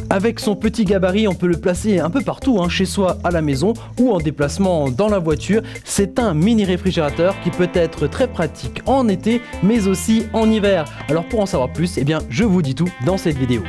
Avec son petit gabarit, on peut le placer un peu partout, chez soi, à la maison ou en déplacement dans la voiture. C'est un mini réfrigérateur qui peut être très pratique en été, mais aussi en hiver. Alors pour en savoir plus, je vous dis tout dans cette vidéo.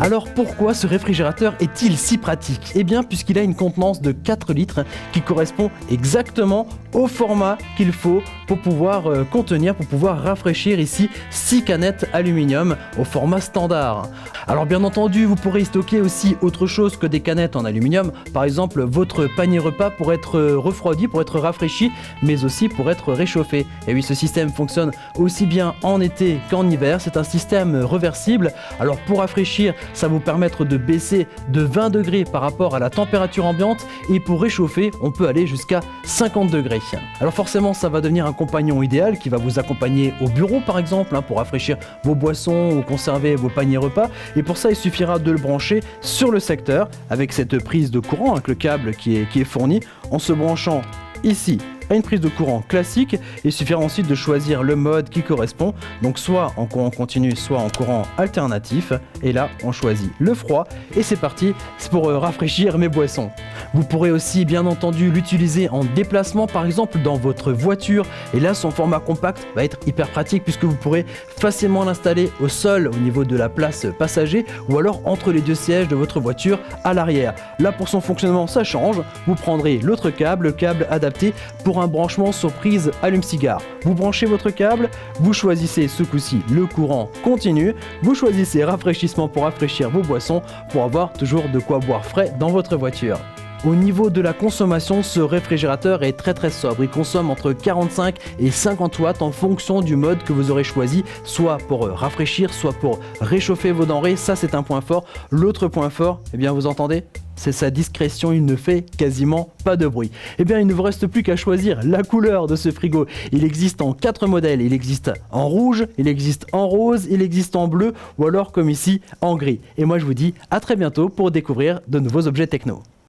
Alors pourquoi ce réfrigérateur est-il si pratique ? Puisqu'il a une contenance de 4 litres qui correspond exactement au format qu'il faut pour pouvoir contenir, pour pouvoir rafraîchir ici 6 canettes aluminium au format standard. Alors bien entendu, vous pourrez y stocker aussi autre chose que des canettes en aluminium, par exemple votre panier repas pour être refroidi, pour être rafraîchi, mais aussi pour être réchauffé. Et oui, ce système fonctionne aussi bien en été qu'en hiver, c'est un système réversible. Alors pour rafraîchir, ça va vous permettre de baisser de 20 degrés par rapport à la température ambiante, et pour réchauffer, on peut aller jusqu'à 50 degrés. Alors forcément, ça va devenir un compagnon idéal qui va vous accompagner au bureau par exemple, pour rafraîchir vos boissons ou conserver vos paniers repas. Et pour ça, il suffira de le brancher sur le secteur avec cette prise de courant, avec le câble qui est fourni. En se branchant ici à une prise de courant classique, il suffira ensuite de choisir le mode qui correspond, donc soit en courant continu, soit en courant alternatif. Et là, on choisit le froid et c'est parti, c'est pour rafraîchir mes boissons. Vous pourrez aussi bien entendu l'utiliser en déplacement, par exemple dans votre voiture, et là son format compact va être hyper pratique puisque vous pourrez facilement l'installer au sol au niveau de la place passager, ou alors entre les deux sièges de votre voiture à l'arrière. Là pour son fonctionnement ça change, vous prendrez l'autre câble, le câble adapté pour un branchement sur prise allume-cigare. Vous branchez votre câble, vous choisissez ce coup-ci le courant continu, vous choisissez rafraîchissement pour rafraîchir vos boissons, pour avoir toujours de quoi boire frais dans votre voiture. Au niveau de la consommation, ce réfrigérateur est très sobre. Il consomme entre 45 et 50 watts en fonction du mode que vous aurez choisi, soit pour rafraîchir, soit pour réchauffer vos denrées. Ça, c'est un point fort. L'autre point fort, vous entendez ? C'est sa discrétion, il ne fait quasiment pas de bruit. Il ne vous reste plus qu'à choisir la couleur de ce frigo. Il existe en 4 modèles. Il existe en rouge, il existe en rose, il existe en bleu, ou alors comme ici, en gris. Et moi, je vous dis à très bientôt pour découvrir de nouveaux objets techno.